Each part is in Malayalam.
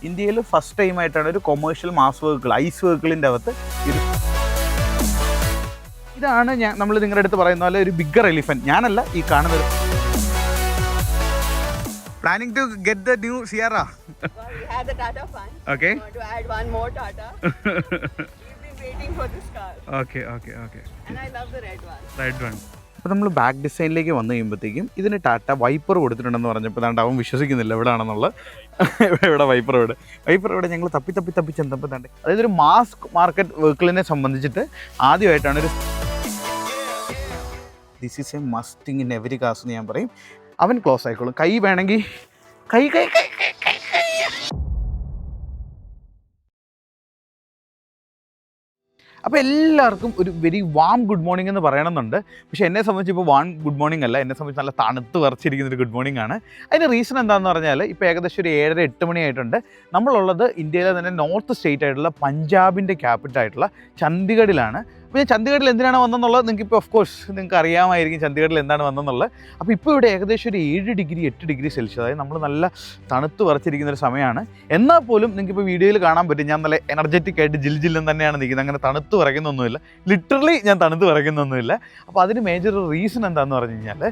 ഇന്ത്യയിൽ ഫസ്റ്റ് ടൈം ആയിട്ടാണ് ഒരു കൊമേഴ്ഷ്യൽ മാസ് വെഹിക്കിൾ ഐസ് വെഹിക്കിളിൻ്റെ അകത്ത് ഇതാണ് നമ്മൾ നിങ്ങളുടെ അടുത്ത് പറയുന്ന പോലെ ഒരു ബിഗ്ഗർ എലിഫന്റ്. ഞാനല്ല ഈ കാണുന്നത്. Planning to get the new Sierra? Well, we had the Tata fan. Okay. We want to add one more Tata. We've been waiting for this car. Okay. And I love the red one. Red one. അപ്പോൾ നമ്മൾ ബാക്ക് ഡിസൈനിലേക്ക് വന്നു കഴിയുമ്പോഴത്തേക്കും ഇതിന് ടാറ്റ വൈപ്പർ കൊടുത്തിട്ടുണ്ടെന്ന് പറഞ്ഞപ്പോൾ താണ്ട് അവൻ വിശ്വസിക്കുന്നില്ല എവിടെയാണെന്നുള്ളത്. ഇവിടെ വൈപ്പർ ഇവിടെ ഞങ്ങൾ തപ്പി ചെന്നപ്പോൾ താണ്ട് അതായത് ഒരു മാസ് മാർക്കറ്റ് വെഹിക്കിളിനെ സംബന്ധിച്ചിട്ട് ആദ്യമായിട്ടാണ് ഒരു this is a must thing in every cars എന്ന് ഞാൻ പറയും. അവൻ ക്ലോസ് ആയിക്കോളും. കൈ വേണമെങ്കിൽ കൈ അപ്പോൾ എല്ലാവർക്കും ഒരു വെരി വാം ഗുഡ് മോർണിംഗ് എന്ന് പറയണമെന്നുണ്ട്. പക്ഷേ എന്നെ സംബന്ധിച്ച് ഇപ്പോൾ വാം ഗുഡ് മോർണിംഗ് അല്ല, എന്നെ സംബന്ധിച്ച് നല്ല തണുത്ത് വിറച്ചിരിക്കുന്നൊരു ഗുഡ് മോർണിംഗ് ആണ്. അതിൻ്റെ റീസൺ എന്താണെന്ന് പറഞ്ഞാൽ ഇപ്പോൾ ഏകദേശം ഒരു 7-8 മണിയായിട്ടുണ്ട്. നമ്മളുള്ളത് ഇന്ത്യയിലെ തന്നെ നോർത്ത് സ്റ്റേറ്റ് ആയിട്ടുള്ള പഞ്ചാബിൻ്റെ ക്യാപിറ്റലായിട്ടുള്ള ചണ്ഡീഗഡിലാണ്. അപ്പോൾ ഞാൻ ചണ്ഡീഗഡിൽ എന്തിനാണ് വന്നതെന്നുള്ളത് നിങ്ങൾക്ക് ഇപ്പോൾ ഓഫ് കോഴ്സ് നിങ്ങൾക്ക് അറിയാമായിരിക്കും ചണ്ഡീഗഡിൽ എന്താണ് വന്നതെന്നുള്ളത്. അപ്പോൾ ഇപ്പോൾ ഇവിടെ ഏകദേശം ഒരു 7 ഡിഗ്രി 8 ഡിഗ്രി സെൽഷ്യസ്, അതായത് നമ്മൾ നല്ല തണുത്ത് വിറച്ചിരിക്കുന്നൊരു സമയമാണ്. എന്നാൽ പോലും നിങ്ങൾക്കിപ്പോൾ വീഡിയോയിൽ കാണാൻ പറ്റും ഞാൻ നല്ല എനർജറ്റിക് ആയിട്ട് ജില്ലെന്ന് തന്നെയാണ് നിൽക്കുന്നത്. അങ്ങനെ തണുത്ത് വിറയ്ക്കുന്നൊന്നുമില്ല, ലിറ്ററലി ഞാൻ തണുത്ത് വിറയ്ക്കുന്നൊന്നുമില്ല. അപ്പോൾ അതിന് മേജർ റീസൺ എന്താണെന്ന് പറഞ്ഞു കഴിഞ്ഞാൽ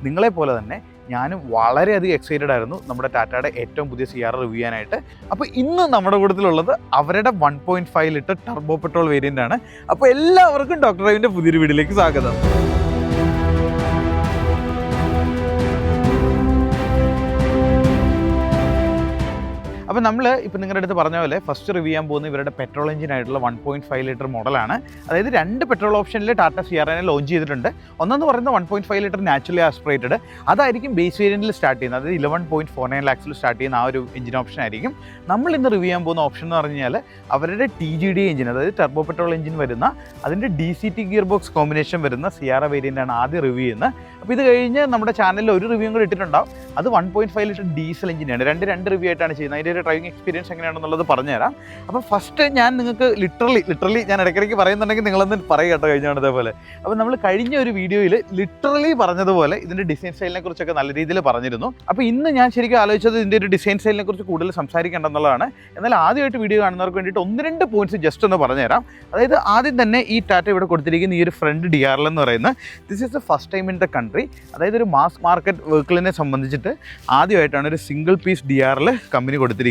നിങ്ങളെപ്പോലെ തന്നെ ഞാനും വളരെയധികം എക്സൈറ്റഡ് ആയിരുന്നു നമ്മുടെ ടാറ്റയുടെ ഏറ്റവും പുതിയ സിയാറ റിവ്യൂ ചെയ്യാനായിട്ട്. അപ്പോൾ ഇന്ന് നമ്മുടെ കൂട്ടത്തിലുള്ളത് അവരുടെ 1.5 ലിറ്റർ ടർബോ പെട്രോൾ വേരിയൻ്റ് ആണ്. അപ്പോൾ എല്ലാവർക്കും ഡോക്ടർ ഡ്രൈവിൻ്റെ പുതിയൊരു വീഡിയോയിലേക്ക് സ്വാഗതം. അപ്പോൾ നമ്മൾ ഇപ്പോൾ നിങ്ങളുടെ അടുത്ത് പറഞ്ഞ പോലെ ഫസ്റ്റ് റിവ്യൂ ചെയ്യാൻ പോകുന്ന ഇവരുടെ പെട്രോൾ എഞ്ചിൻ ആയിട്ടുള്ള 1.5 ലിറ്റർ മോഡലാണ്. അതായത് 2 പെട്രോൾ ഓപ്ഷനിൽ ടാറ്റ സിയാറനെ ലോഞ്ച് ചെയ്തിട്ടുണ്ട്. ഒന്നെന്ന് പറയുന്നത് 1.5 ലിറ്റർ നാച്ചുറലി ആസ്പിറേറ്റഡ്, അതായിരിക്കും ബേസ് വേരിയൻറ്റിൽ സ്റ്റാർട്ട് ചെയ്യുന്നത്. അതായത് 11.49 lakhs സ്റ്റാർട്ട് ചെയ്യുന്ന ആ ഒരു എഞ്ചിൻ ഓപ്ഷൻ ആയിരിക്കും. നമ്മൾ ഇന്ന് റിവ്യൂ ചെയ്യാൻ പോകുന്ന ഓപ്ഷൻ എന്ന് പറഞ്ഞു കഴിഞ്ഞാൽ അവരുടെ TGD എഞ്ചിൻ, അതായത് ടർബോ പെട്രോൾ എഞ്ചിൻ വരുന്ന അതിൻ്റെ DCT ഗിയർ ബോക്സ് കോമ്പിനേഷൻ വരുന്ന സിയാറ വേരിയൻ്റാണ് ആദ്യം റിവ്യൂ ചെയ്യുന്നത്. അപ്പോൾ ഇത് കഴിഞ്ഞ് നമ്മുടെ ചാനലിൽ ഒരു റിവ്യൂ കൂടി ഇട്ടിട്ടുണ്ടാവും. അത് 1.5 ലിറ്റർ ഡീസൽ എഞ്ചിനാണ്. രണ്ട് റിവ്യൂ ആയിട്ടാണ് ചെയ്യുന്നത്. അതിൻ്റെ ഡ്രൈവിംഗ് എക്സ്പീരിയൻസ് എങ്ങനെയാണെന്നുള്ളത് പറഞ്ഞുതരാം. അപ്പോൾ ഫസ്റ്റ് ഞാൻ നിങ്ങൾക്ക് ലിറ്ററലി ഞാൻ ഇടയ്ക്കിടയ്ക്ക് പറയുന്നുണ്ടെങ്കിൽ നിങ്ങളൊന്ന് പറയുക കേട്ടോ കഴിഞ്ഞാണ് ഇതേപോലെ. അപ്പോൾ നമ്മൾ കഴിഞ്ഞ ഒരു വീഡിയോയിൽ ലിറ്ററലി പറഞ്ഞതുപോലെ ഇതിൻ്റെ ഡിസൈൻ സ്റ്റൈലിനെ കുറിച്ചൊക്കെ നല്ല രീതിയിൽ പറഞ്ഞിരുന്നു. അപ്പോൾ ഇന്ന് ഞാൻ ശരിക്കും ആലോചിച്ചത് ഇതിൻ്റെ ഒരു ഡിസൈൻ സ്റ്റൈലിനെ കുറിച്ച് കൂടുതൽ സംസാരിക്കേണ്ടെന്നുള്ളതാണ്. എന്നാൽ ആദ്യമായിട്ട് വീഡിയോ കാണുന്നവർക്ക് വേണ്ടിയിട്ട് 1-2 പോയിന്റ്സ് ജസ്റ്റ് ഒന്ന് പറഞ്ഞുതരാം. അതായത് ആദ്യം തന്നെ ഈ ടാറ്റ ഇവിടെ കൊടുത്തിരിക്കുന്ന ഈ ഒരു ഫ്രണ്ട് DRL എന്ന് പറയുന്നത് this is the first time in the country. അതായത് ഒരു മാസ് മാർക്കറ്റ് വെഹിക്കിളിനെ സംബന്ധിച്ചിട്ട് ആദ്യമായിട്ടാണ് ഒരു സിംഗിൾ പീസ് DRL കമ്പനി കൊടുത്തിരിക്കുന്നത്.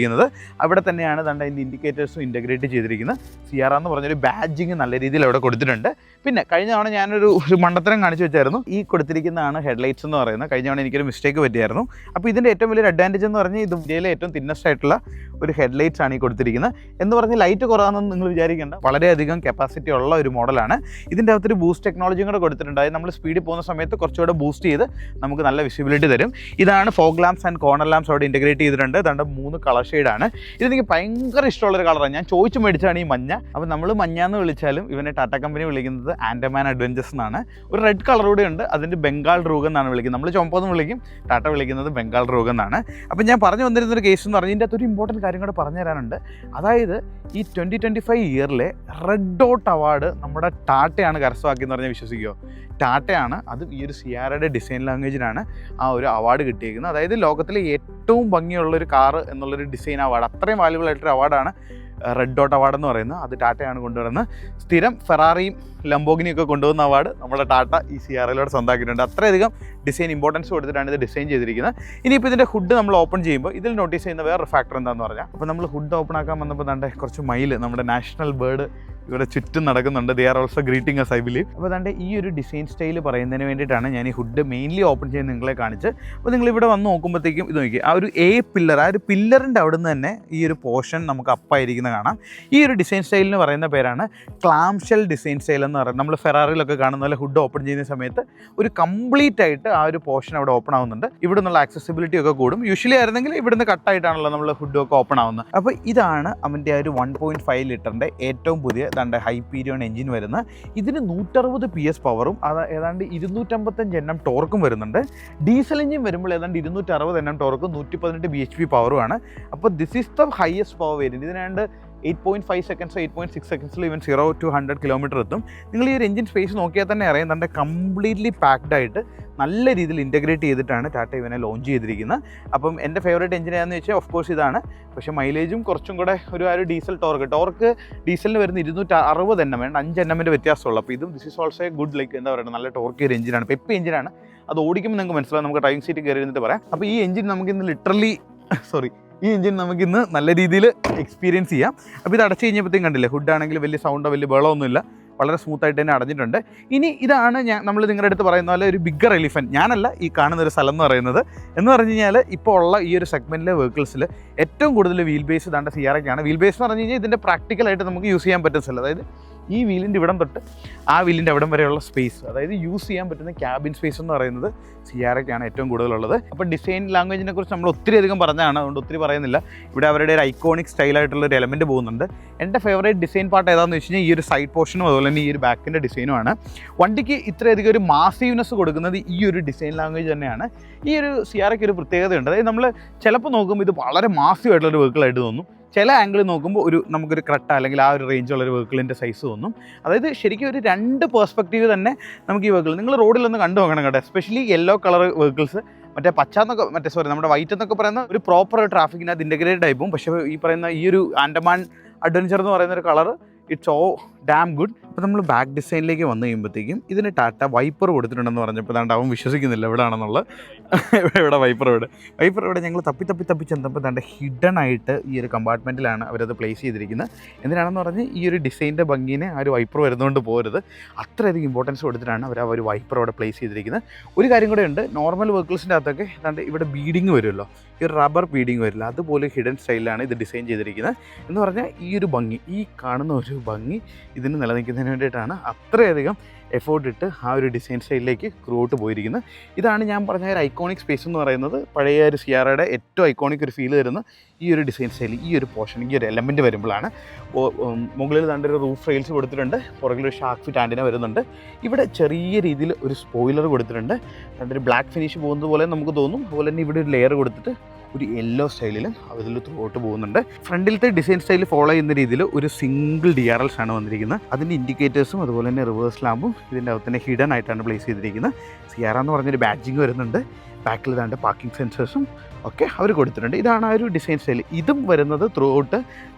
അവിടെ തന്നെയാണ് അതിൻ്റെ ഇൻഡിക്കേറ്റേഴ്സും ഇൻ്റഗ്രേറ്റ് ചെയ്തിരിക്കുന്നത്. സിയാറ എന്ന് പറഞ്ഞൊരു ബാഡ്ജിങ് നല്ല രീതിയിൽ അവിടെ കൊടുത്തിട്ടുണ്ട്. പിന്നെ കഴിഞ്ഞ തവണ ഞാനൊരു മണ്ടത്തരം കാണിച്ചു വെച്ചായിരുന്നു. ഈ കൊടുത്തിരിക്കുന്നതാണ് ഹെഡ്ലൈറ്റ്സ് എന്ന് പറയുന്നത്. കഴിഞ്ഞ തവണ എനിക്കൊരു മിസ്റ്റേക്ക് പറ്റിയായിരുന്നു. അപ്പോൾ ഇതിൻ്റെ ഏറ്റവും വലിയൊരു അഡ്വാൻറ്റേജ് എന്ന് പറഞ്ഞാൽ ഇത് ഇന്ത്യയിലെ ഏറ്റവും തിന്നസ്റ്റ് ആയിട്ടുള്ള ഒരു ഹെഡ്ലൈറ്റ്സ് ആണ് ഈ കൊടുത്തിരിക്കുന്നത്. എന്ന് പറഞ്ഞ് ലൈറ്റ് കുറവാണെന്ന് നിങ്ങൾ വിചാരിക്കേണ്ട, വളരെയധികം കപ്പാസിറ്റി ഉള്ള ഒരു മോഡലാണ്. ഇതിൻ്റെ അകത്തൊരു ബൂസ്റ്റ് ടെക്നോളജിയും കൂടെ കൊടുത്തിട്ടുണ്ട്. അതായത് നമ്മൾ സ്പീഡിൽ പോകുന്ന സമയത്ത് കുറച്ചുകൂടെ ബൂസ്റ്റ് ചെയ്ത് നമുക്ക് നല്ല വിസിബിലിറ്റി തരും. ഇതാണ് fog lamps and corner lamps അവിടെ ഇൻ്റഗ്രേറ്റ് ചെയ്തിട്ടുണ്ട്. അതുകൊണ്ട് 3 കളർ ഷെയ്ഡാണ്. ഇതെനിക്ക് ഭയങ്കര ഇഷ്ടമുള്ളൊരു കളറാണ്. ഞാൻ ചോദിച്ചു മേടിച്ചാണ് ഈ മഞ്ഞ. അപ്പോൾ നമ്മൾ മഞ്ഞ എന്ന് വിളിച്ചാലും ഇവനെ ടാറ്റ കമ്പനി വിളിക്കുന്നത് ആൻഡമാൻ അഡ്വഞ്ചേഴ്സ് എന്നാണ്. ഒരു റെഡ് കളർ കൂടെ ഉണ്ട്, അതിൻ്റെ ബംഗാൾ റൂഗ് എന്നാണ് വിളിക്കുന്നത്. നമ്മൾ ചുമപ്പെന്ന് വിളിക്കും, ടാറ്റ വിളിക്കുന്നത് ബംഗാൾ റൂഗ് എന്നാണ്. അപ്പോൾ ഞാൻ പറഞ്ഞു വന്നിരുന്നൊരു കേസ് എന്ന് പറഞ്ഞാൽ ഇതിൻ്റെ അകത്തൊരു ഇമ്പോർട്ടൻറ്റ് കാര്യം കൂടെ പറഞ്ഞു തരാനുണ്ട്. അതായത് ഈ 2025 ഇയറിലെ റെഡ് ഡോട്ട് അവാർഡ് നമ്മുടെ ടാറ്റയാണ് കരസ്ഥമാക്കിയെന്ന് പറഞ്ഞാൽ വിശ്വസിക്കുമോ? ടാറ്റയാണ്. അത് ഈ ഒരു സിയാറയുടെ ഡിസൈൻ ലാംഗ്വേജിനാണ് ആ ഒരു അവാർഡ് കിട്ടിയിരിക്കുന്നത്. അതായത് ലോകത്തിലെ ഏറ്റവും ഭംഗിയുള്ളൊരു കാറ് എന്നുള്ളൊരു ഡിസൈൻ അവാർഡ്, അത്രയും വാല്യുബിൾ ആയിട്ടൊരു അവാർഡാണ് റെഡ് ഡോട്ട് അവാർഡ് എന്ന് പറയുന്നത്. അത് ടാറ്റയാണ് കൊണ്ടുവരുന്നത്. സ്ഥിരം ഫെറാറിയും ലംബോഗിനിയൊക്കെ കൊണ്ടുവന്ന അവാർഡ് നമ്മുടെ ടാറ്റ ഈ സിയാറയിലൂടെ സ്വന്തമാക്കിയിട്ടുണ്ട്. അത്രയധികം ഡിസൈൻ ഇമ്പോർട്ടൻസ് കൊടുത്തിട്ടാണ് ഇത് ഡിസൈൻ ചെയ്തിരിക്കുന്നത്. ഇനിയിപ്പോൾ ഇതിൻ്റെ ഹുഡ് നമ്മൾ ഓപ്പൺ ചെയ്യുമ്പോൾ ഇതിൽ നോട്ടീസ് ചെയ്യുന്ന വേറൊരു ഫാക്ടർ എന്താണെന്ന് പറഞ്ഞാൽ, അപ്പോൾ നമ്മൾ ഹുഡ് ഓപ്പൺ ആക്കാൻ വന്നപ്പോൾ ദാണ്ടെ കുറച്ച് മയിൽ, നമ്മുടെ നാഷണൽ ബേർഡ് ഇവിടെ ചുറ്റും നടക്കുന്നുണ്ട്. They are also greeting as I believe. അപ്പോൾ ദാണ്ടെ ഈ ഒരു ഡിസൈൻ സ്റ്റൈൽ പറയുന്നതിന് വേണ്ടിയിട്ടാണ് ഞാൻ ഈ ഹുഡ് മെയിൻലി ഓപ്പൺ ചെയ്ത് നിങ്ങളെ കാണിച്ച്. അപ്പോൾ നിങ്ങളിവിടെ വന്ന് നോക്കുമ്പോഴത്തേക്കും ഇത് നോക്കി, ആ ഒരു പില്ലർ, ആ ഒരു പില്ലറിൻ്റെ അവിടെ നിന്ന് തന്നെ ഈ ഒരു പോർഷൻ നമുക്ക് അപ്പായിരിക്കുന്നത് കാണാം. ഈ ഒരു ഡിസൈൻ സ്റ്റൈലിന് പറയുന്ന പേരാണ് ക്ലാംഷെൽ ഡിസൈൻ സ്റ്റൈൽ എന്ന് പറയുന്നത്. നമ്മൾ ഫെറാറിലൊക്കെ കാണുന്ന പോലെ ഹുഡ് ഓപ്പൺ ചെയ്യുന്ന സമയത്ത് ഒരു കംപ്ലീറ്റ് ആയിട്ട് ആ ഒരു പോർഷൻ അവിടെ ഓപ്പൺ ആവുന്നുണ്ട്. ഇവിടെ നിന്നുള്ള ആക്സസിബിലിറ്റി ഒക്കെ കൂടും. യൂഷ്വലി ആയിരുന്നെങ്കിൽ ഇവിടുന്ന് കട്ടായിട്ടാണല്ലോ നമ്മൾ ഹുഡ് ഒക്കെ ഓപ്പൺ ആവുന്നത്. അപ്പോൾ ഇതാണ് അവൻ്റെ ആ ഒരു 1.5 ലിറ്ററിൻ്റെ ഏറ്റവും പുതിയ ഹൈപ്പീരിയോൺ എഞ്ചിൻ വരുന്നത്. ഇതിന് 160 PS പവറും ഏതാണ്ട് 255 Nm ടോർക്കും വരുന്നുണ്ട്. ഡീസൽ എഞ്ചിൻ വരുമ്പോൾ ഏതാണ്ട് 260 Nm ടോർക്കും 118 bhp പവറുമാണ്. അപ്പോൾ this is the highest power variant. ഇതിനാണ്ട് 8.5 സെക്കൻഡ്സ് 8.6 സെക്കൻഡ്സിൽ ഈവൻ 0 to 100 കിലോമീറ്റർ എത്തും. നിങ്ങൾ ഈ ഒരു എഞ്ചിൻ സ്പേസ് നോക്കിയാൽ തന്നെ അറിയാം, തൻ്റെ കംപ്ലീറ്റ്ലി പാക്ഡ് ആയിട്ട് നല്ല രീതിയിൽ ഇൻറ്റഗ്രേറ്റ് ചെയ്തിട്ടാണ് ടാറ്റ ഇവനെ ലോഞ്ച് ചെയ്തിരിക്കുന്നത്. അപ്പം എൻ്റെ ഫേവറേറ്റ് എഞ്ചിൻ ഏതാണെന്ന് വെച്ചാൽ ഓഫ് കോഴ്സ് ഇതാണ്. പക്ഷേ മൈലേജും കുറച്ചും കൂടെ ഒരു ഡീസൽ ടോർക്ക് ഡീസലിന് വരുന്ന 260 NM വേണ്ട 5 NM വ്യത്യാസമുള്ളൂ. അപ്പോൾ ഇതും this is also A good like എന്താ പറയുക നല്ല ടോർക്ക് ഒരു എഞ്ചിനാണ്, പെപ്പി എഞ്ചിനാണ്. അത് ഓടിക്കുമ്പോൾ നിങ്ങൾക്ക് മനസ്സിലാവും. നമുക്ക് ഡ്രൈവിംഗ് സീറ്റ് കയറി ഇരുന്നിട്ട് പറയാം. അപ്പോൾ ഈ എഞ്ചിൻ നമുക്കിന്ന് ഈ എഞ്ചിൻ നമുക്കിന്ന് നല്ല രീതിയിൽ എക്സ്പീരിയൻസ് ചെയ്യാം. അപ്പോൾ ഇത് അടച്ചു കഴിഞ്ഞപ്പോഴത്തേക്കും കണ്ടില്ലേ, ഹുഡാണെങ്കിൽ വലിയ സൗണ്ടോ വലിയ ബഹളമൊന്നുമില്ല, വളരെ സ്മൂത്തായിട്ട് തന്നെ അടഞ്ഞിട്ടുണ്ട്. ഇനി ഇതാണ് നമ്മൾ നിങ്ങളുടെ അടുത്ത് പറയുന്ന പോലെ ഒരു ബിഗ്ഗർ എലിഫൻറ്റ്. ഞാനല്ല ഈ കാണുന്ന ഒരു സ്ഥലം എന്ന് പറഞ്ഞു കഴിഞ്ഞാൽ ഇപ്പോൾ ഉള്ള ഈ ഒരു സെഗ്മെൻറ്റിലെ വെഹിക്കിൾസിൽ ഏറ്റവും കൂടുതൽ വീൽ ബേസ് ഇതാണ്ട് സിയാറയ്ക്കാണ്. വീൽ ബേസ് എന്ന് പറഞ്ഞു കഴിഞ്ഞാൽ ഇതിൻ്റെ പ്രാക്ടിക്കലായിട്ട് നമുക്ക് യൂസ് ചെയ്യാൻ പറ്റുന്ന സ്ഥലം, അതായത് ഈ വീലിൻ്റെ ഇവിടം തൊട്ട് ആ വീലിൻ്റെ അവിടം വരെയുള്ള സ്പേസ്, അതായത് യൂസ് ചെയ്യാൻ പറ്റുന്ന ക്യാബിൻ സ്പേസ് എന്ന് പറയുന്നത് സിയാറയ്ക്കാണ് ഏറ്റവും കൂടുതലുള്ളത്. അപ്പോൾ ഡിസൈൻ ലാംഗ്വേജിനെ കുറിച്ച് നമ്മൾ ഒത്തിരി അധികം പറഞ്ഞതാണ്, അതുകൊണ്ട് ഒത്തിരി പറയുന്നില്ല. ഇവിടെ അവരുടെ ഒരു ഐക്കോണിക് സ്റ്റൈലായിട്ടുള്ള ഒരു എലമെൻറ്റ് പോകുന്നുണ്ട്. എൻ്റെ ഫേവറേറ്റ് ഡിസൈൻ പാർട്ട് ഏതാണെന്ന് വെച്ച് കഴിഞ്ഞാൽ ഈ ഒരു സൈഡ് പോർഷനും അതുപോലെ തന്നെ ഈ ഒരു ബാക്കിൻ്റെ ഡിസൈനുമാണ്. വണ്ടിക്ക് ഇത്രയധികം ഒരു മാസീവ്നെസ് കൊടുക്കുന്നത് ഈ ഒരു ഡിസൈൻ ലാംഗ്വേജ് തന്നെയാണ്. ഈ ഒരു സിയാറയ്ക്ക് ഒരു പ്രത്യേകതയുണ്ട്. അതായത് നമ്മൾ ചിലപ്പോൾ നോക്കുമ്പോൾ ഇത് വളരെ മാസീവായിട്ടുള്ളൊരു വെഹിക്കിളായിട്ട് തോന്നും, ചില ആംഗിൾ നോക്കുമ്പോൾ നമുക്കൊരു ക്രെട്ട അല്ലെങ്കിൽ ആ ഒരു റേഞ്ചുള്ളൊരു വെഹിക്കിളിൻ്റെ സൈസ് തോന്നും. അതായത് ശരിക്കും ഒരു 2 പെർസ്പെക്റ്റീവ് തന്നെ നമുക്ക് ഈ വെഹിക്കിൾ നിങ്ങൾ റോഡിലൊന്ന് കണ്ടു നോക്കണം കേട്ടോ. എസ്പെഷ്യലി യെല്ലോ കളർ വെഹിക്കിൾസ്, നമ്മുടെ വൈറ്റ് എന്നൊക്കെ പറയുന്ന ഒരു പ്രോപ്പർ ട്രാഫിക്കിനകത്ത് ഇൻറ്റഗ്രേറ്റഡ് ആയി പോകും. പക്ഷേ ഈ പറയുന്ന ഈ ഒരു ആൻഡമാൻ അഡ്വഞ്ചർ എന്ന് പറയുന്ന ഒരു colour it's oh damn good. അപ്പോൾ നമ്മൾ ബാക്ക് ഡിസൈനിലേക്ക് വന്നു കഴിയുമ്പോഴത്തേക്കും ഇതിന് ടാറ്റ വൈപ്പർ കൊടുത്തിട്ടുണ്ടെന്ന് പറഞ്ഞപ്പോൾ അതാണ്ട് അവൻ വിശ്വസിക്കുന്നില്ല എവിടെയാണെന്നുള്ളത്. ഇവിടെ വൈപ്പർ ഇവിടെ ഞങ്ങൾ തപ്പി ചെന്നപ്പോൾ അതാണ്ട് ഹിഡൻ ആയിട്ട് ഈ ഒരു കമ്പാർട്ട്മെൻറ്റിലാണ് അവരത് പ്ലേസ് ചെയ്തിരിക്കുന്നത്. എന്തിനാണെന്ന് പറഞ്ഞ് ഈ ഒരു ഡിസൈൻ്റെ ഭംഗിനെ ആ ഒരു വൈപ്പർ വരുന്നതുകൊണ്ട് പോരുത്, അത്രയധികം ഇമ്പോർട്ടൻസ് കൊടുത്തിട്ടാണ് അവർ ആ ഒരു വൈപ്പർ അവിടെ പ്ലേസ് ചെയ്തിരിക്കുന്നത്. ഒരു കാര്യം കൂടെ ഉണ്ട്, നോർമൽ വെഹിക്കിൾസിൻ്റെ അകത്തൊക്കെ അതാണ്ട് ഇവിടെ ബീഡിങ് വരുമല്ലോ, ഈ ഒരു റബ്ബർ ബീഡിങ് വരില്ല, അതുപോലെ ഹിഡൻ സ്റ്റൈലിലാണ് ഇത് ഡിസൈൻ ചെയ്തിരിക്കുന്നത്. എന്ന് പറഞ്ഞാൽ ഈ ഒരു ഭംഗി, ഈ കാണുന്ന ഒരു ഭംഗി ഇതിന് നിലനിൽക്കുന്നതിന് വേണ്ടിയിട്ടാണ് അത്രയധികം എഫോർട്ട് ഇട്ട് ആ ഒരു ഡിസൈൻ സ്റ്റൈലിലേക്ക് ക്രൂട്ട് പോയിരിക്കുന്നത്. ഇതാണ് ഞാൻ പറഞ്ഞ ഒരു ഐക്കോണിക് സ്പേസ് എന്ന് പറയുന്നത്. പഴയ ഒരു സിയാറയുടെ ഏറ്റവും ഐക്കോണിക് ഒരു ഫീൽ തരുന്ന ഈ ഒരു ഡിസൈൻ സ്റ്റൈൽ, ഈ ഒരു പോർഷൻ, ഈ ഒരു എലമെൻറ്റ് വരുമ്പോഴാണ്. മുകളിൽ താണ്ട് ഒരു റൂഫ് റെയിൽസ് കൊടുത്തിട്ടുണ്ട്, പുറകിലൊരു ഷാർക്ക് ഫിറ്റ് ആൻറ്റിന വരുന്നുണ്ട്. ഇവിടെ ചെറിയ രീതിയിൽ ഒരു സ്പോയിലർ കൊടുത്തിട്ടുണ്ട്, ഒരു ബ്ലാക്ക് ഫിനിഷ് പോകുന്നത് പോലെ നമുക്ക് തോന്നും. അതുപോലെ തന്നെ ഇവിടെ ഒരു ലെയർ കൊടുത്തിട്ട് ഒരു യെല്ലോ സ്റ്റൈലിൽ അതിൽ ത്രൂട്ട് പോകുന്നുണ്ട്. ഫ്രണ്ടിലത്തെ ഡിസൈൻ സ്റ്റൈൽ ഫോളോ ചെയ്യുന്ന രീതിയിൽ ഒരു സിംഗിൾ DRLs ആണ് വന്നിരിക്കുന്നത്. അതിൻ്റെ ഇൻഡിക്കേറ്റേഴ്സും അതുപോലെ തന്നെ റിവേഴ്സ് ലാമ്പും ഇതിൻ്റെ അകത്ത് തന്നെ ഹിഡൻ ആയിട്ടാണ് പ്ലേസ് ചെയ്തിരിക്കുന്നത്. സിയാറ എന്ന് പറഞ്ഞൊരു ബാഡ്ജിങ് വരുന്നുണ്ട്, ബാക്കിൽ ഇതാണ്ട് പാർക്കിംഗ് സെൻസേഴ്സും ഒക്കെ അവർ കൊടുത്തിട്ടുണ്ട്. ഇതാണ് ആ ഒരു ഡിസൈൻ സ്റ്റൈൽ. ഇതും വരുന്നത് ത്രൂ ഔട്ട്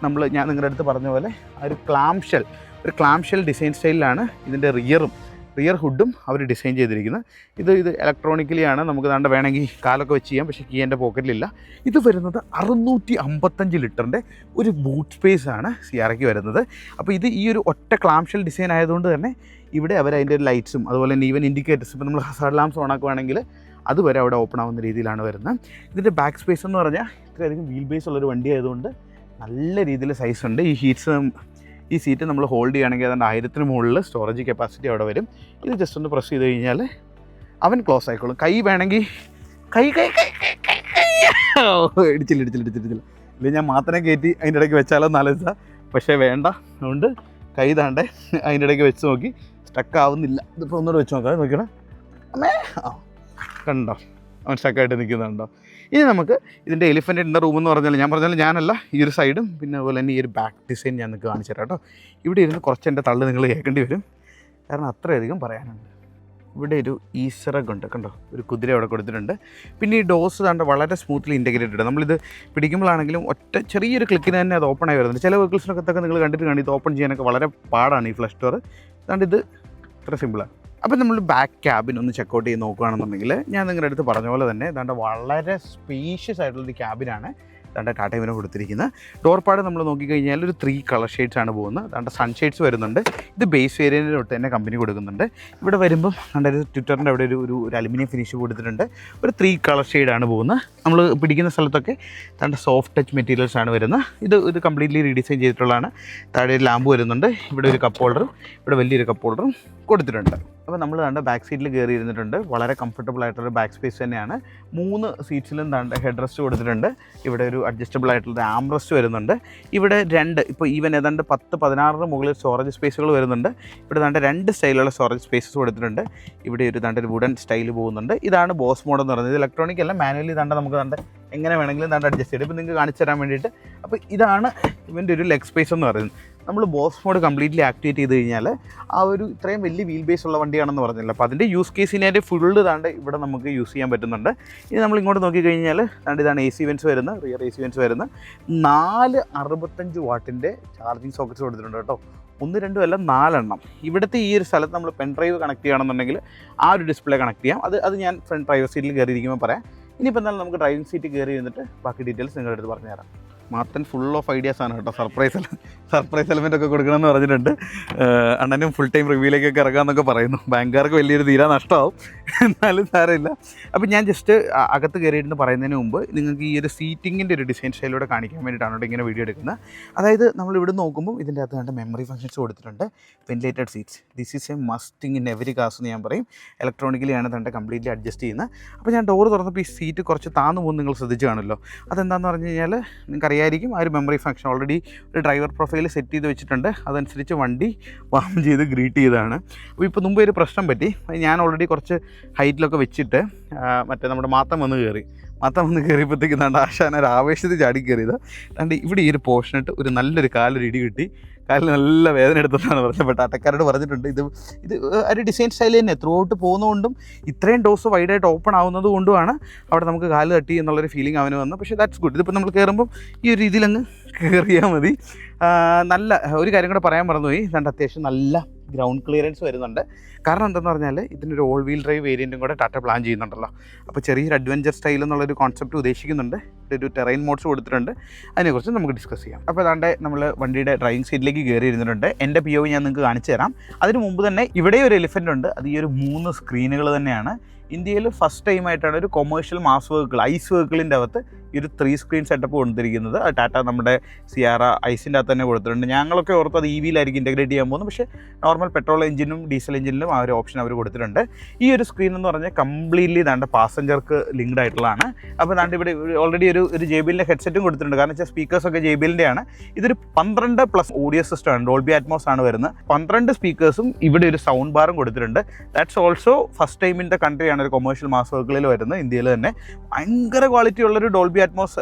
ഞാൻ നിങ്ങളുടെ അടുത്ത് പറഞ്ഞ പോലെ ആ ഒരു ക്ലാം ഷെൽ ഡിസൈൻ സ്റ്റൈലിലാണ് ഇതിൻ്റെ റിയർ ഹുഡും അവർ ഡിസൈൻ ചെയ്തിരിക്കുന്നത്. ഇത് ഇലക്ട്രോണിക്കലി ആണ്, നമുക്ക് ദാണ്ട് വേണമെങ്കിൽ കാലൊക്കെ വെച്ച് ചെയ്യാം, പക്ഷേ കീ എൻ്റെ പോക്കറ്റിലില്ല. ഇത് വരുന്നത് 655 ലിറ്ററിൻ്റെ ഒരു ബൂട്ട് സ്പേസ് ആണ് സിയാറയ്ക്ക് വരുന്നത്. അപ്പോൾ ഇത് ഈ ഒരു ഒറ്റ ക്ലാംഷെൽ ഡിസൈൻ ആയതുകൊണ്ട് തന്നെ ഇവിടെ അവർ അതിൻ്റെ ലൈറ്റ്സും അതുപോലെ തന്നെ ഈവൻ ഇൻഡിക്കേറ്റേഴ്സ്, ഇപ്പോൾ നമ്മൾ ഹസാർഡ് ലാംപ്സ് ഓൺ ആക്കുകയാണെങ്കിൽ അതുവരെ അവിടെ ഓപ്പൺ ആവുന്ന രീതിയിലാണ് വരുന്നത്. ഇതിൻ്റെ ബാക്ക് സ്പേസ് എന്ന് പറഞ്ഞാൽ ഇത്രയധികം വീൽ ബേസ് ഉള്ളൊരു വണ്ടി ആയതുകൊണ്ട് നല്ല രീതിയിൽ സൈസ് ഉണ്ട്. ഈ സീറ്റ് നമ്മൾ ഹോൾഡ് ചെയ്യുകയാണെങ്കിൽ അതുകൊണ്ട് 1000-ന് മുകളിൽ സ്റ്റോറേജ് കപ്പാസിറ്റി അവിടെ വരും. ഇത് ജസ്റ്റ് ഒന്ന് പ്രസ് ചെയ്ത് കഴിഞ്ഞാൽ അവൻ ക്ലോസ് ആയിക്കോളും. കൈ വേണമെങ്കിൽ ഇടിച്ചില്ല ഇല്ലെങ്കിൽ ഞാൻ മാത്രമേ കയറ്റി അതിൻ്റെ ഇടയ്ക്ക് വെച്ചാലോ എന്നാലോചിച്ചാൽ, പക്ഷേ വേണ്ട. അതുകൊണ്ട് കൈ താണ്ടെ അതിൻ്റെ ഇടയ്ക്ക് വെച്ച് നോക്കി, സ്റ്റക്ക് ആവുന്നില്ല. ഇതിപ്പോൾ ഒന്നുകൂടെ വെച്ച് നോക്കാം, നോക്കണം. കണ്ടോ അവൻ സ്റ്റക്കായിട്ട് നിൽക്കുന്നുണ്ടോ? ഇനി നമുക്ക് ഇതിൻ്റെ എലിഫൻറ്റിൻ്റെ റൂം എന്ന് പറഞ്ഞാൽ ഞാനല്ല, ഈ ഒരു സൈഡും പിന്നെ അതുപോലെ തന്നെ ഈ ഒരു ബാക്ക് ഡിസൈൻ ഞാൻ നിങ്ങൾക്ക് കാണിച്ചു തരാം കേട്ടോ. ഇവിടെ ഇരുന്ന് കുറച്ച് എൻ്റെ തള്ളു നിങ്ങൾ കേൾക്കേണ്ടി വരും, കാരണം അത്രയധികം പറയാനുണ്ട്. ഇവിടെ ഒരു ഈസ്റ്ററൊക്കെ ഉണ്ട്, കണ്ടോ, ഒരു കുതിര അവിടെ കൊടുത്തിട്ടുണ്ട്. പിന്നെ ഈ ഡോസ് താണ്ട് വളരെ സ്മൂത്ത്ലി ഇൻറ്റഗ്രേറ്റഡ്. നമ്മളിത് പിടിക്കുമ്പോഴാണെങ്കിലും ഒറ്റ ചെറിയൊരു ക്ലിക്കിന് തന്നെ അത് ഓപ്പൺ ആയി വരുന്നുണ്ട്. ചില വെഹിക്കിൾസിനൊക്കെ നിങ്ങൾ കണ്ടിട്ട് കാണും ഇത് ഓപ്പൺ ചെയ്യാനൊക്കെ വളരെ പാടാണ് ഈ ഫ്ലഷ് ഡോർ. അതുകൊണ്ട് ഇത് ഇത്ര സിമ്പിളാണ്. അപ്പോൾ നമ്മൾ ബാക്ക് ക്യാബിൻ ഒന്ന് ചെക്കൗട്ട് ചെയ്ത് നോക്കുകയാണെന്നുണ്ടെങ്കിൽ ഞാൻ നിങ്ങളുടെ അടുത്ത് പറഞ്ഞ പോലെ തന്നെ ദാണ്ട് വളരെ സ്പേഷ്യസ് ആയിട്ടുള്ളൊരു ക്യാബിനാണ് ദാണ്ട് ടാറ്റ ഇവന് കൊടുത്തിരിക്കുന്നത്. ഡോർ പാഡ് നമ്മൾ നോക്കിക്കഴിഞ്ഞാൽ ഒരു 3 കളർ ഷെയ്ഡ്സ് ആണ് പോകുന്നത്. ദാണ്ട് സൺഷെയ്ഡ്സ് വരുന്നുണ്ട്. ഇത് ബേസ് വേരിയൻറ്റിന് തൊട്ട് തന്നെ കമ്പനി കൊടുക്കുന്നുണ്ട്. ഇവിടെ വരുമ്പം ദാണ്ട് ഒരു ട്വിറ്ററിൻ്റെ അവിടെ ഒരു അലുമിനിയം ഫിനിഷ് കൊടുത്തിട്ടുണ്ട്. ഒരു 3 കളർ ഷെയ്ഡാണ് പോകുന്നത്. നമ്മൾ പിടിക്കുന്ന സ്ഥലത്തൊക്കെ ദാണ്ട് സോഫ്റ്റ് ടച്ച് മെറ്റീരിയൽസ് ആണ് വരുന്നത്. ഇത് കംപ്ലീറ്റ്ലി റീഡിസൈൻ ചെയ്തിട്ടുള്ളതാണ്. താഴെ ഒരു ലാമ്പ് വരുന്നുണ്ട്. ഇവിടെ ഒരു കപ്പ് ഹോൾഡറും ഇവിടെ വലിയൊരു കപ്പ് ഹോൾഡറും കൊടുത്തിട്ടുണ്ട്. അപ്പോൾ നമ്മൾ ദാണ്ട് ബാക്ക് സീറ്റിൽ കയറി ഇരുന്നിട്ടുണ്ട്. വളരെ കംഫർട്ടബിൾ ആയിട്ടുള്ള ബാക്ക് സ്പേസ് തന്നെയാണ്. 3 സീറ്റ്സിലും ദാണ്ട് ഹെഡ് റെസ്റ്റ് കൊടുത്തിട്ടുണ്ട്. ഇവിടെ ഒരു അഡ്ജസ്റ്റബിൾ ആയിട്ടുള്ള ആം റെസ്റ്റ് വരുന്നുണ്ട്. ഇവിടെ 2 ഇപ്പോൾ ഈവൻ ഏതാണ്ട് 10-16 മുകളിൽ സ്റ്റോറേജ് സ്പേസുകൾ വരുന്നുണ്ട്. ഇവിടെ ദാണ്ട് 2 സ്റ്റൈലുള്ള സ്റ്റോറേജ് സ്പേസസ് കൊടുത്തിട്ടുണ്ട്. ഇവിടെ ഒരു ദാണ്ട് ഒരു വുഡൻ സ്റ്റൈൽ പോകുന്നുണ്ട്. ഇതാണ് ബോസ് മോഡ് എന്ന് പറയുന്നത്. ഇത് ഇലക്ട്രോണിക് അല്ല, മാനുവലി ദാണ്ട് നമുക്ക് ദാണ്ട് എങ്ങനെ വേണമെങ്കിലും ദാണ്ട് അഡ്ജസ്റ്റ് ചെയ്ത് ഇപ്പോൾ നിങ്ങൾക്ക് കാണിച്ചു തരാൻ വേണ്ടിയിട്ട്. അപ്പോൾ ഇതാണ് ഇവൻ്റെ ഒരു ലെഗ് സ്പേസ് എന്ന് പറയുന്നത്. നമ്മൾ ബോസ് മോഡ് കംപ്ലീറ്റ്ലി ആക്ടിവേറ്റ് ചെയ്ത് കഴിഞ്ഞാൽ ആ ഒരു ഇത്രയും വലിയ വീൽ ബേസ് ഉള്ള വണ്ടിയാണെന്ന് പറഞ്ഞില്ല. അപ്പോൾ അതിൻ്റെ യൂസ് കേസിനായിട്ട് ഫുള്ള് താണ്ട് ഇവിടെ നമുക്ക് യൂസ് ചെയ്യാൻ പറ്റുന്നുണ്ട്. ഇനി നമ്മൾ ഇങ്ങോട്ട് നോക്കിക്കഴിഞ്ഞാൽ താണ്ട് ഇതാണ് AC വെൻസ് വരുന്നത്, റിയർ AC വെൻസ് വരുന്നത്. 4 65 വാട്ടിൻ്റെ ചാർജിങ് സോക്കറ്റ്സ് കൊടുത്തിട്ടുണ്ട് കേട്ടോ. 1 2 അല്ല 4 എണ്ണം. ഇവിടുത്തെ ഈ ഒരു സ്ഥലത്ത് നമ്മൾ പെൻ ഡ്രൈവ് കണക്ട് ചെയ്യുകയാണെന്നുണ്ടെങ്കിൽ ആ ഒരു ഡിസ്പ്ലേ കണക്ട് ചെയ്യാം. അത് ഞാൻ ഫ്രണ്ട് ഡ്രൈവർ സീറ്റിൽ കയറിയിരിക്കുമ്പോൾ പറയാം. ഇനിയിപ്പോൾ എന്നാലും നമുക്ക് ഡ്രൈവിംഗ് സീറ്റ് കയറി ഇരുന്നിട്ട് ബാക്കി ഡീറ്റെയിൽസ് നിങ്ങളുടെ അടുത്ത് പറഞ്ഞു തരാം. മാത്തൻ ഫുൾ ഓഫ് ഐഡിയാസ് ആണ് കേട്ടോ. സർപ്രൈസ് എലമെൻ്റ് ഒക്കെ കൊടുക്കണമെന്ന് പറഞ്ഞിട്ടുണ്ട്. അണ്ണനും ഫുൾ ടൈം റിവ്യൂയിലേക്കൊക്കെ ഇറങ്ങാമെന്നൊക്കെ പറയുന്നു. ബാങ്കുകാർക്ക് വലിയൊരു തീരാ നഷ്ടമാവും, എന്നാലും സാരമില്ല. അപ്പോൾ ഞാൻ ജസ്റ്റ് അകത്ത് കയറിയിരുന്ന് പറയുന്നതിന് മുമ്പ് നിങ്ങൾക്ക് ഈ ഒരു സീറ്റിങ്ങിൻ്റെ ഒരു ഡിസൈൻ സ്റ്റൈലൂടെ കാണിക്കാൻ വേണ്ടിയിട്ടാണ് കേട്ടോ ഇങ്ങനെ വീഡിയോ എടുക്കുന്നത്. അതായത് നമ്മൾ ഇവിടെ നോക്കുമ്പോൾ ഇതിൻ്റെ അകത്ത് കണ്ട മെമ്മറി ഫംഗ്ഷൻസ് കൊടുത്തിട്ടുണ്ട്. Ventilated seats, this is a must thing in every cars എന്ന് ഞാൻ പറയും. ഇലക്ട്രോണിക്കലിയാണ് തൻ്റെ കംപ്ലീറ്റ്ലി അഡ്ജസ്റ്റ് ചെയ്യുന്നത്. അപ്പോൾ ഞാൻ ഡോർ തുറന്നപ്പോൾ ഈ സീറ്റ് കുറച്ച് താന്നു പോകുന്നു നിങ്ങൾ ശ്രദ്ധിച്ച് കാണുമല്ലോ. അതെന്താണെന്ന് പറഞ്ഞു കഴിഞ്ഞാൽ നിങ്ങൾക്കറിയായിരിക്കും, ആ ഒരു മെമ്മറി ഫംഗ്ഷൻ ഓൾറെഡി ഒരു ഡ്രൈവർ പ്രൊഫൈൽ സെറ്റ് ചെയ്ത് വെച്ചിട്ടുണ്ട്. അതനുസരിച്ച് വണ്ടി വാം ചെയ്ത് ഗ്രീറ്റ് ചെയ്തതാണ്. അപ്പോൾ ഇപ്പോൾ മുമ്പ് ഒരു പ്രശ്നം പറ്റി. ഞാൻ ഓൾറെഡി കുറച്ച് ഹൈറ്റിലൊക്കെ വെച്ചിട്ട് മറ്റേ നമ്മുടെ മാത്തം വന്ന് കയറിയപ്പോഴത്തേക്കും നാണ്ട് ആശാന ഒരു ആവേശത്തിൽ ചാടി കയറിയത്. അതുകൊണ്ട് ഇവിടെ ഈ ഒരു പോർഷനിട്ട് ഒരു നല്ലൊരു കാലൊരു ഇടി കിട്ടി. കാലിൽ നല്ല വേദന എടുത്തെന്നാണ് പറഞ്ഞത്. ബട്ട് ആട്ടക്കാരോട് പറഞ്ഞിട്ടുണ്ട് ഇത് ഒരു ഡിസൈൻ സ്റ്റൈൽ തന്നെ ത്രൂ ഔട്ട് പോകുന്നതുകൊണ്ടും ഇത്രയും ഡോസ് വൈഡായിട്ട് ഓപ്പൺ ആവുന്നത് കൊണ്ടുമാണ് അവിടെ നമുക്ക് കാല് തട്ടി എന്നുള്ളൊരു ഫീലിംഗ് അവന് വന്നു. പക്ഷേ ദാറ്റ്സ് ഗുഡ്. ഇതിപ്പോൾ നമ്മൾ കയറുമ്പം ഈ ഒരു രീതിയിലങ്ങ് കയറിയാൽ മതി. നല്ല ഒരു കാര്യം കൂടെ പറയാൻ മറന്നുപോയി. ഇതാണ്ട് അത്യാവശ്യം നല്ല ഗ്രൗണ്ട് ക്ലിയറൻസ് വരുന്നുണ്ട്. കാരണം എന്തെന്ന് പറഞ്ഞാൽ ഇതിനൊരു ഓൾ വീൽ ഡ്രൈവ് വേരിയൻറ്റും കൂടെ ടാറ്റ പ്ലാൻ ചെയ്യുന്നുണ്ടല്ലോ. അപ്പോൾ ചെറിയൊരു അഡ്വഞ്ചർ സ്റ്റൈൽ എന്നുള്ളൊരു കോൺസെപ്റ്റ് ഉദ്ദേശിക്കുന്നുണ്ട്. ഒരു ടെറൈൻ മോഡ്സ് കൊടുത്തിട്ടുണ്ട്. അതിനെക്കുറിച്ച് നമുക്ക് ഡിസ്കസ് ചെയ്യാം. അപ്പോൾ അതാണ്ട് നമ്മൾ വണ്ടിയുടെ ഡ്രൈവിംഗ് സീറ്റിലേക്ക് കയറി ഇരുന്നിട്ടുണ്ട്. എൻ്റെ POV ഞാൻ നിങ്ങൾക്ക് കാണിച്ചു തരാം. അതിന് മുമ്പ് തന്നെ ഇവിടെ ഒരു എലിഫൻ്റ് ഉണ്ട്. അത് ഈ ഒരു 3 സ്ക്രീനുകൾ തന്നെയാണ്. ഇന്ത്യയിൽ ഫസ്റ്റ് ടൈമായിട്ടാണ് ഒരു കൊമേഴ്ഷ്യൽ മാസ് വെഹിക്കിൾ ഐസ് വെഹിക്കിളിൻ്റെ അകത്ത് ഈ ഒരു 3 സ്ക്രീൻ സെറ്റപ്പ് കൊടുത്തിരിക്കുന്നത്. അത് ടാറ്റ നമ്മുടെ സിയാറ ഐസിൻ്റെ അകത്ത് തന്നെ കൊടുത്തിട്ടുണ്ട്. ഞങ്ങളൊക്കെ ഓർത്ത് അത് EVയിലായിരിക്കും ഇൻറ്റഗ്രേറ്റ് ചെയ്യാൻ പോകുന്നത്. പക്ഷേ നോർമൽ പെട്രോൾ എഞ്ചിനും ഡീസൽ എഞ്ചിനിലും ആ ഒരു ഓപ്ഷൻ അവർ കൊടുത്തിട്ടുണ്ട്. ഈ ഒരു സ്ക്രീൻ എന്ന് പറഞ്ഞാൽ കംപ്ലീറ്റ്ലി ദാണ്ട് പാസഞ്ചർക്ക് ലിങ്ക്ഡ് ആയിട്ടുള്ളതാണ്. അപ്പോൾ ദാണ്ട് ഇവിടെ ഓൾറെഡി ഒരു JBLൻ്റെ ഹെഡ്സെറ്റും കൊടുത്തിട്ടുണ്ട്. കാരണം വെച്ചാൽ സ്പീക്കേഴ്സൊക്കെ JBLൻ്റെ ആണ്. ഇതൊരു 12+ ഓഡിയോ സിസ്റ്റമാണ്, ഡോൾബി അറ്റ്മോസ് ആണ് വരുന്നത്. 12 സ്പീക്കേഴ്സും ഇവിടെ ഒരു സൗണ്ട് ബാറും കൊടുത്തിട്ടുണ്ട്. That's also first time in the കൺട്രിയാണ് ഒരു കൊമേഴ്ഷ്യൽ മാസ് വെഹിക്കിളിൽ വരുന്നത്. ഇന്ത്യയിൽ തന്നെ ഭയങ്കര ക്വാളിറ്റി ഉള്ളൊരു ഡോൾബി അറ്റ്മോസ്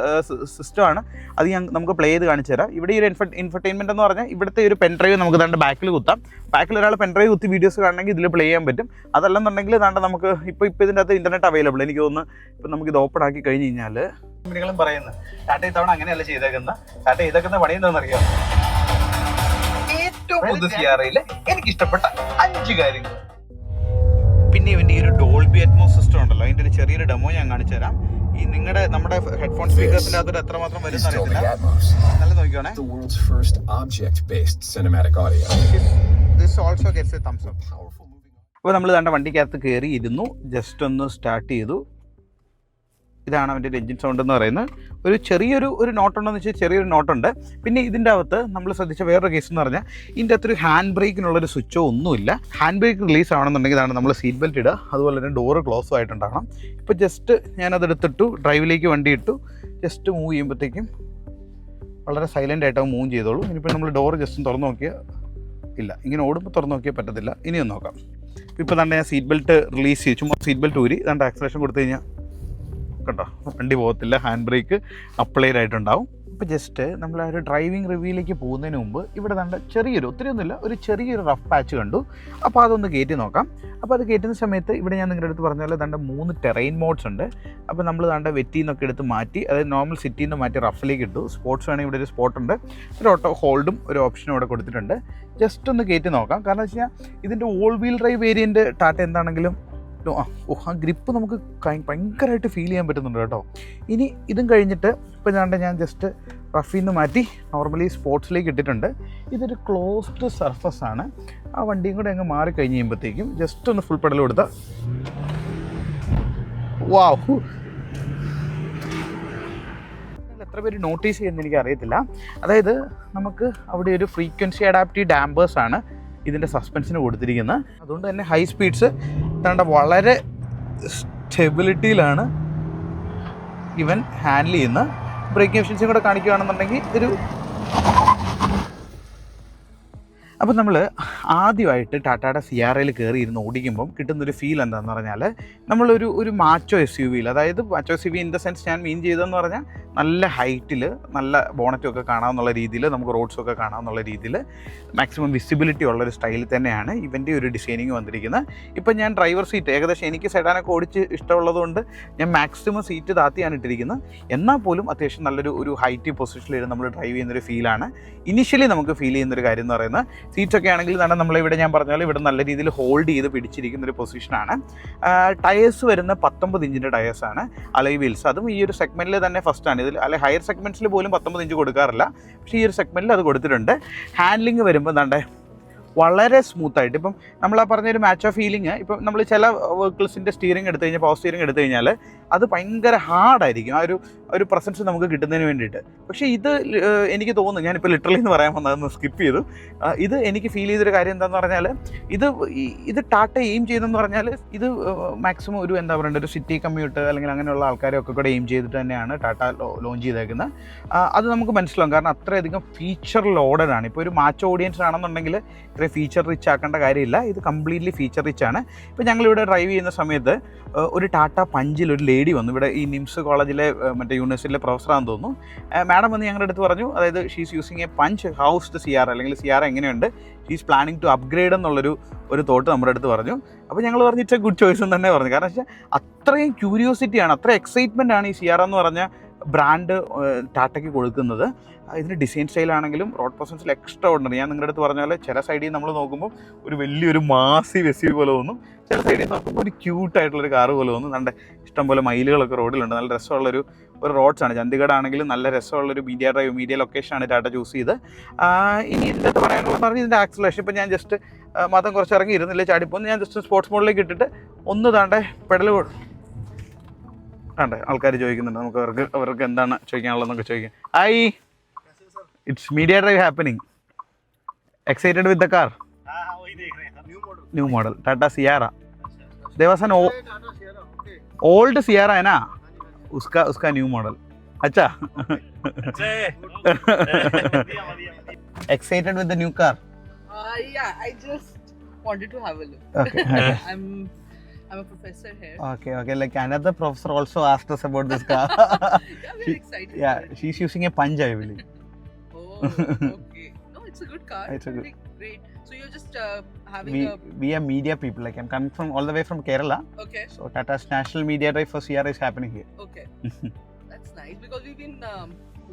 സിസ്റ്റമാണ്. അത് നമുക്ക് പ്ലേ ചെയ്ത് കാണിച്ചു തരാം. ഇവിടെ ഈ ഒരു ഇൻഫർടൈൻമെൻറ്റ് എന്ന് പറഞ്ഞാൽ ഇവിടുത്തെ ഒരു പെൻ ഡ്രൈവ് നമുക്ക് ദാണ്ട് ബാക്കിൽ കുത്താം. ബാക്കിൽ ഒരാൾ പെൻ ഡ്രൈവ് കുത്തി വീഡിയോസ് കാണണമെങ്കിൽ ഇതിൽ പ്ലേ ചെയ്യാൻ പറ്റും. അതല്ലെന്നുണ്ടെങ്കിൽ ദാണ്ട് നമുക്ക് ഇപ്പോൾ ഇതിൻ്റെ അകത്ത് ഇൻ്റർനെറ്റ് അവൈലബിൾ. എനിക്ക് തോന്നുന്നു ഇപ്പോൾ നമുക്കിത് ഓപ്പൺ ആക്കി കഴിഞ്ഞ് കഴിഞ്ഞാൽ കമ്പനികളും പറയുന്നത് ടാറ്റ ഇത്തവണ അങ്ങനെയല്ല ചെയ്തേക്കുന്നത്. ടാറ്റ ചെയ്തേക്കുന്ന പണി എന്താണെന്നറിയാം? ഏറ്റവും പുതു സിയാറയിൽ എനിക്കിഷ്ടപ്പെട്ട 5 കാര്യങ്ങൾ. പിന്നെ ഇവൻ്റെ ഈ ഒരു ഡോൾബി അറ്റ്മോസ് സിസ്റ്റം ഉണ്ടല്ലോ, അതിൻ്റെ ഒരു ചെറിയൊരു ഡെമോ ഞാൻ കാണിച്ചു തരാം. ഈ നമ്മുടെ ഹെഡ്ഫോൺ സ്പീക്കേഴ്സിൻ്റെ അകത്ത് എത്രമാത്രം വരുന്ന അറിയത്തില്ല. നല്ല നോക്കിക്കോണേ. അപ്പോൾ നമ്മൾ ദാണ്ട വണ്ടിക്കകത്ത് കയറി ഇരുന്നു, ജസ്റ്റ് ഒന്ന് സ്റ്റാർട്ട് ചെയ്തു. ഇതാണ് അവൻ്റെ ഒരു എൻജിൻ സൗണ്ട് എന്ന് പറയുന്നത്. ഒരു ചെറിയൊരു നോട്ടുണ്ടെന്ന് വെച്ചാൽ ചെറിയൊരു നോട്ടുണ്ട്. പിന്നെ ഇതിൻ്റെ അകത്ത് നമ്മൾ ശ്രദ്ധിച്ച വേറൊരു കേസ് എന്ന് പറഞ്ഞാൽ ഇതിൻ്റെ അകത്തൊരു ഹാൻഡ് ബ്രേക്കിനുള്ളൊരു സ്വിച്ചോ ഒന്നുമില്ല. ഹാൻഡ് ബ്രേക്ക് റിലീസ് ആവണമെന്നുണ്ടെങ്കിൽ ഇതാണ് നമ്മൾ സീറ്റ് ബെൽറ്റ് ഇടുക, അതുപോലെ തന്നെ ഡോറ് ക്ലോസും ആയിട്ടുണ്ടാകണം. ഇപ്പോൾ ജസ്റ്റ് ഞാനതെടുത്തിട്ടു, ഡ്രൈവിലേക്ക് വണ്ടി ഇട്ടു, ജസ്റ്റ് മൂവ് ചെയ്യുമ്പോഴത്തേക്കും വളരെ സൈലൻ്റ് ആയിട്ട് മൂവ് ചെയ്തോളൂ. ഇനിയിപ്പോൾ നമ്മൾ ഡോറ് ജസ്റ്റ് തുറന്ന് നോക്കിയാൽ ഇല്ല, ഇങ്ങനെ ഓടുമ്പോൾ തുറന്ന് നോക്കിയാൽ പറ്റത്തില്ല. ഇനിയൊന്ന് നോക്കാം. ഇപ്പോൾ തന്നെ ഞാൻ സീറ്റ് ബെൽറ്റ് റിലീസ് ചെയ്തു, ചുമ്മാ സീറ്റ് ബെൽറ്റ് ഊരി ദാണ്ട് ആക്സലേഷൻ കൊടുത്തു കഴിഞ്ഞാൽ കണ്ടോ വണ്ടി പോകത്തില്ല, ഹാൻഡ് ബ്രേക്ക് അപ്ലൈഡ് ആയിട്ടുണ്ടാവും. ഇപ്പോൾ ജസ്റ്റ് നമ്മൾ ആ ഒരു ഡ്രൈവിംഗ് റിവ്യൂയിലേക്ക് പോകുന്നതിന് മുമ്പ് ഇവിടെ ദാണ്ട് ഒത്തിരി ഒന്നുമില്ല, ഒരു ചെറിയൊരു റഫ് പാച്ച് കണ്ടു. അപ്പോൾ അതൊന്ന് കയറ്റി നോക്കാം. അപ്പോൾ അത് കയറ്റുന്ന സമയത്ത് ഇവിടെ ഞാൻ നിങ്ങളുടെ അടുത്ത് പറഞ്ഞ പോലെ ദാണ്ട് 3 ടെറൈൻ മോഡ്സ് ഉണ്ട്. അപ്പോൾ നമ്മൾ ദാണ്ട് വെറ്റിന്നൊക്കെ എടുത്ത് മാറ്റി, അതായത് നോർമൽ സിറ്റിയിൽ നിന്ന് മാറ്റി റഫിലേക്ക് ഇട്ടു. സ്പോർട്സ് വേണമെങ്കിൽ ഇവിടെ ഒരു സ്പോട്ടുണ്ട്, ഒരു ഓട്ടോ ഹോൾഡും ഒരു ഓപ്ഷനും ഇവിടെ കൊടുത്തിട്ടുണ്ട്. ജസ്റ്റ് ഒന്ന് കയറ്റി നോക്കാം. കാരണം വെച്ച് കഴിഞ്ഞാൽ ഇതിൻ്റെ all wheel drive variant Tata എന്താണെങ്കിലും ആ ഗ്രിപ്പ് നമുക്ക് ഭയങ്കരമായിട്ട് ഫീൽ ചെയ്യാൻ പറ്റുന്നുണ്ട് കേട്ടോ. ഇനി ഇതും കഴിഞ്ഞിട്ട് ഇപ്പോൾ ഞാൻ ജസ്റ്റ് റഫിൽ നിന്ന് മാറ്റി നോർമലി സ്പോർട്സിലേക്ക് ഇട്ടിട്ടുണ്ട്. ഇതൊരു ക്ലോസ്ഡ് സർഫസ് ആണ്. ആ വണ്ടിയും കൂടെ അങ്ങ് മാറിക്കഴിഞ്ഞ് കഴിയുമ്പോഴത്തേക്കും ജസ്റ്റ് ഒന്ന് ഫുൾ പെഡൽ കൊടുത്താൽ വാവ്, എത്ര പേര് നോട്ടീസ് ചെയ്യുന്നത് എനിക്ക് അറിയത്തില്ല. അതായത് നമുക്ക് അവിടെ ഒരു ഫ്രീക്വൻസി അഡാപ്റ്റീവ് ഡാമ്പേഴ്സാണ് ഇതിൻ്റെ സസ്പെൻഷന് കൊടുത്തിരിക്കുന്നത്. അതുകൊണ്ട് തന്നെ ഹൈ സ്പീഡ്സ് തണ്ട വളരെ സ്റ്റെബിലിറ്റിയിലാണ് ഇവൻ ഹാൻഡിൽ ചെയ്യുന്നത്. ബ്രേക്കിംഗ് എഫിഷ്യൻസിയും കൂടെ കാണിക്കുകയാണെന്നുണ്ടെങ്കിൽ ഇതൊരു അപ്പോൾ നമ്മൾ ആദ്യമായിട്ട് ടാറ്റയുടെ സിയാറയിൽ കയറി ഇരുന്ന് ഓടിക്കുമ്പം കിട്ടുന്നൊരു ഫീൽ എന്താണെന്ന് പറഞ്ഞാൽ ഒരു മാച്ചോ എസ് യു വിയിൽ, അതായത് macho S U V in the sense ഞാൻ മീൻ ചെയ്തതെന്ന് പറഞ്ഞാൽ നല്ല ഹൈറ്റിൽ നല്ല ബോണറ്റൊക്കെ കാണാമെന്നുള്ള രീതിയിൽ, നമുക്ക് റോഡ്സൊക്കെ കാണാമെന്നുള്ള രീതിയിൽ മാക്സിമം വിസിബിലിറ്റി ഉള്ളൊരു സ്റ്റൈലിൽ തന്നെയാണ് ഇവൻ്റെ ഒരു ഡിസൈനിങ് വന്നിരിക്കുന്നത്. ഇപ്പം ഞാൻ ഡ്രൈവർ സീറ്റ് ഏകദേശം എനിക്ക് സെഡാനൊക്കെ ഓടിച്ച് ഇഷ്ടമുള്ളതുകൊണ്ട് ഞാൻ മാക്സിമം സീറ്റ് താത്തിയാണ് ഇട്ടിരിക്കുന്നത്. എന്നാൽ പോലും അത്യാവശ്യം നല്ലൊരു ഹൈറ്റ് പൊസിഷനിൽ നമ്മൾ ഡ്രൈവ് ചെയ്യുന്നൊരു ഫീലാണ് ഇനിഷ്യലി നമുക്ക് ഫീൽ ചെയ്യുന്നൊരു കാര്യം എന്ന് പറയുന്നത്. സീറ്റ്സൊക്കെ ആണെങ്കിൽ തന്നെ നമ്മളിവിടെ ഞാൻ പറഞ്ഞ പോലെ ഇവിടെ നല്ല രീതിയിൽ ഹോൾഡ് ചെയ്ത് പിടിച്ചിരിക്കുന്നൊരു പൊസിഷനാണ്. ടയേഴ്സ് വരുന്ന 19 ഇഞ്ചിൻ്റെ ടയേഴ്സാണ്, അലോയ് വീൽസ്. അതും ഈ ഒരു സെഗ്മെൻറ്റിൽ തന്നെ ഫസ്റ്റാണ്. ഇതിൽ അല്ലെ ഹയർ സെഗ്മെൻറ്റ്സിൽ പോലും 19 ഇഞ്ച് കൊടുക്കാറില്ല, പക്ഷേ ഈ ഒരു സെഗ്മെൻറ്റിൽ അത് കൊടുത്തിട്ടുണ്ട്. ഹാൻഡ്ലിങ് വരുമ്പോൾ എന്താണ്ടേ വളരെ സ്മൂത്തായിട്ട്, ഇപ്പം നമ്മൾ ആ പറഞ്ഞൊരു മാച്ച് ഓഫ് ഫീലിംഗ്, ഇപ്പം നമ്മൾ ചില വെഹിക്കിൾസിൻ്റെ സ്റ്റിയറിംഗ് എടുത്തു കഴിഞ്ഞാൽ, പവർ സ്റ്റിയറിംഗ് എടുത്തു കഴിഞ്ഞാൽ അത് ഭയങ്കര ഹാർഡായിരിക്കും, ഒരു പ്രസൻസ് നമുക്ക് കിട്ടുന്നതിന് വേണ്ടിയിട്ട്. പക്ഷേ ഇത് എനിക്ക് തോന്നുന്നു, ഞാനിപ്പോൾ ലിറ്ററലി എന്ന് പറയാൻ വന്നതൊന്ന് സ്കിപ്പ് ചെയ്തു. ഇത് എനിക്ക് ഫീൽ ചെയ്തൊരു കാര്യം എന്താണെന്ന് പറഞ്ഞാൽ, ഇത് ടാറ്റ എയിം ചെയ്തെന്ന് പറഞ്ഞാൽ ഇത് മാക്സിമം ഒരു എന്താ പറയേണ്ടത്, ഒരു സിറ്റി കമ്മ്യൂട്ട് അല്ലെങ്കിൽ അങ്ങനെയുള്ള ആൾക്കാരൊക്കെ കൂടെ എയിം ചെയ്തിട്ട് തന്നെയാണ് ടാറ്റ ലോഞ്ച് ചെയ്തേക്കുന്നത്. അത് നമുക്ക് മനസ്സിലാവും, കാരണം അത്രയധികം ഫീച്ചർ ലോഡഡ് ആണ്. ഇപ്പോൾ ഒരു മാച്ച് ഓഡിയൻസ് ആണെന്നുണ്ടെങ്കിൽ ഇത്രയും ഫീച്ചർ റിച്ച് ആക്കേണ്ട കാര്യമില്ല, ഇത് കംപ്ലീറ്റ്ലി ഫീച്ചർ റിച്ച് ആണ്. ഇപ്പോൾ ഞങ്ങളിവിടെ ഡ്രൈവ് ചെയ്യുന്ന സമയത്ത് ഒരു ടാറ്റ പഞ്ചിൽ ഒരു ലേഡി വന്നു, ഇവിടെ ഈ നിംസ് കോളേജിലെ മറ്റേ യൂണിവേഴ്സിറ്റിയിലെ പ്രൊഫസറാണെന്ന് തോന്നുന്നു. മാഡം വന്ന് ഞങ്ങളുടെ അടുത്ത് പറഞ്ഞു, അതായത് she's using a Punch how's the Sierra, അല്ലെങ്കിൽ സിയാറ എങ്ങനെയുണ്ട്, ഷീസ് പ്ലാനിങ് ടു അപ്ഗ്രേഡ് എന്നുള്ളൊരു തോട്ട് നമ്മുടെ അടുത്ത് പറഞ്ഞു. അപ്പോൾ ഞങ്ങൾ പറഞ്ഞു ഇറ്റ്സ് എ ഗുഡ് ചോയ്സ് എന്ന് തന്നെ പറഞ്ഞു. കാരണം വെച്ചാൽ അത്രയും ക്യൂരിയോസിറ്റിയാണ്, അത്ര എക്സൈറ്റ്മെൻ്റ് ആണ് ഈ സിയാറ എന്ന് പറഞ്ഞ ബ്രാൻഡ് ടാറ്റയ്ക്ക് കൊടുക്കുന്നത്. ഇതിൻ്റെ ഡിസൈൻ സ്റ്റൈലാണെങ്കിലും റോഡ് പ്രസൻസിൽ എക്സ്ട്രാ ഓർഡിനറി. ഞാൻ നിങ്ങളുടെ അടുത്ത് പറഞ്ഞ പോലെ ചില സൈഡിൽ നമ്മൾ നോക്കുമ്പോൾ ഒരു വലിയൊരു മാസീവ് എസ് യു പോലെ തോന്നും, ചില സൈഡിൽ നോക്കുമ്പോൾ ഒരു ക്യൂട്ടായിട്ടുള്ളൊരു കാറ് പോലെ തോന്നും. നല്ല ഇഷ്ടംപോലെ മൈലുകളൊക്കെ റോഡിലുണ്ട്, നല്ല രസമുള്ളൊരു റോഡ്സാണ്. ചണ്ഡീഗഡ് ആണെങ്കിലും നല്ല രസമുള്ളൊരു മീഡിയ ലൊക്കേഷനാണ് ടാറ്റ ചൂസ് ചെയ്ത്. ഇനി ഇതിൻ്റെ പറയാനുള്ളത് പറഞ്ഞാൽ ഇതിൻ്റെ ആക്സിലേഷൻ, ഇപ്പോൾ ഞാൻ ജസ്റ്റ് മതം കുറച്ച് ഇറങ്ങി ഇരുന്നില്ല, ചാടിപ്പോന്ന് ഞാൻ ജസ്റ്റ് സ്പോർട്സ് മോഡിലേക്ക് ഇട്ടിട്ട് ഒന്ന് താണ്ടെ പെഡൽ ആണ്ടെ ആൾക്കാർ ചോദിക്കുന്നുണ്ട്, നമുക്ക് അവർക്ക് എന്താണ് ചോദിക്കാനുള്ളതെന്നൊക്കെ ചോദിക്കാം. It's media drive happening. Excited with the car? New model. Tata Sierra. There was an old Sierra है ना? उसका new model. अच्छा. Excited with the new car? Yeah, I just wanted to have a look. Okay. I'm a professor here. Okay. Like another professor also asked us about this car. Yeah, we're excited. Yeah, she's using a Punch, I believe. Oh, okay. No, it's a good car. It's a good. Great. So you're just having We are media people. Like I'm coming from all the way from Kerala. Okay. So Tata's National Media Drive for Sierra is happening here. Okay. That's nice because we've been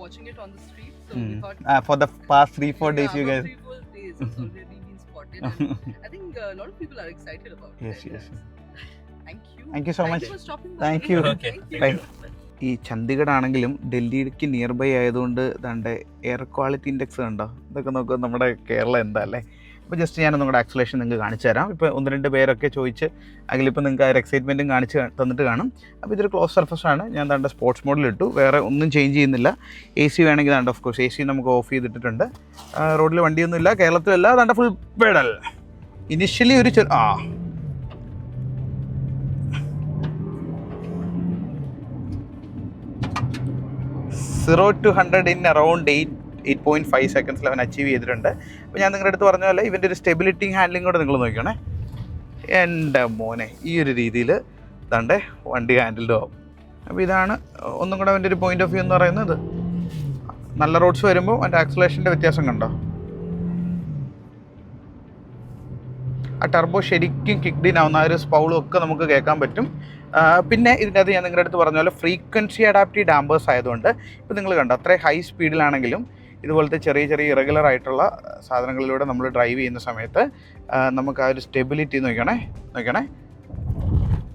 watching it on the street. So we thought. For the past 3-4 days, you guys. 3-4 days, it's already been spotted. And I think a lot of people are excited about it. Yes. Thank you. Thank you so much. Thank you for stopping by. Thank you. Okay. Bye. ഈ ചണ്ഡീഗഡ് ആണെങ്കിലും ഡൽഹിക്ക് നിയർ ബൈ ആയതുകൊണ്ട് തൻ്റെ എയർ ക്വാളിറ്റി ഇൻഡെക്സ് കണ്ടോ, ഇതൊക്കെ നോക്കുക നമ്മുടെ കേരളം എന്താ അല്ലേ. അപ്പോൾ ജസ്റ്റ് ഞാനൊന്നും കൂടെ ആക്സിലേഷൻ നിങ്ങൾക്ക് കാണിച്ചു തരാം. ഇപ്പോൾ 1-2 പേരൊക്കെ ചോദിച്ച് അതിലിപ്പോൾ നിങ്ങൾക്ക് ആ ഒരു എക്സൈറ്റ്മെൻറ്റും കാണിച്ച് തന്നിട്ട് കാണും. അപ്പോൾ ഇതൊരു ക്ലോസ് സർഫസാണ്. ഞാൻ തൻ്റെ സ്പോർട്സ് മോഡിലിട്ടു, വേറെ ഒന്നും ചേഞ്ച് ചെയ്യുന്നില്ല. എ സി വേണമെങ്കിൽ താണ്ട് ഓഫ് കോഴ്സ് എ സി നമുക്ക് ഓഫ് ചെയ്തിട്ടിട്ടുണ്ട്. റോഡിൽ വണ്ടിയൊന്നുമില്ല, കേരളത്തിലല്ല. താണ്ട ഫുൾ പെഡൽ. ഇനിഷ്യലി ഒരു 0 to 100 in around 8.5 seconds അവൻ അച്ചീവ് ചെയ്തിട്ടുണ്ട്. അപ്പോൾ ഞാൻ നിങ്ങളുടെ അടുത്ത് പറഞ്ഞ പോലെ ഇവൻ്റെ ഒരു സ്റ്റെബിലിറ്റി ഹാൻഡ്ലിംഗ് കൂടെ നിങ്ങൾ നോക്കിക്കണേ. എൻ്റെ മോനെ ഈ ഒരു രീതിയിൽ തൻ്റെ വണ്ടി ഹാൻഡിൽഡ് ആവും. അപ്പോൾ ഇതാണ് ഒന്നും കൂടെ അവൻ്റെ ഒരു പോയിൻ്റ് ഓഫ് വ്യൂ എന്ന് പറയുന്നത്. നല്ല റോഡ്സ് വരുമ്പോൾ അതിൻ്റെ ആക്സിലേഷൻ്റെ വ്യത്യാസം കണ്ടോ. ആ ടർബോ ശരിക്കും കിക്ഡ് ഇൻ ആവുന്ന ആ ഒരു സ്പൗളും ഒക്കെ നമുക്ക് കേൾക്കാൻ പറ്റും. പിന്നെ ഇതിൻ്റെ അത് ഞാൻ നിങ്ങളുടെ അടുത്ത് പറഞ്ഞ പോലെ ഫ്രീക്വൻസി അഡാപ്റ്റീവ് ഡാമ്പേഴ്സ് ആയതുകൊണ്ട് ഇപ്പോൾ നിങ്ങൾ കണ്ടോ അത്രയും ഹൈ സ്പീഡിലാണെങ്കിലും ഇതുപോലത്തെ ചെറിയ ഇറഗുലർ ആയിട്ടുള്ള സാധനങ്ങളിലൂടെ നമ്മൾ ഡ്രൈവ് ചെയ്യുന്ന സമയത്ത് നമുക്ക് ആ ഒരു സ്റ്റെബിലിറ്റി നോക്കണേ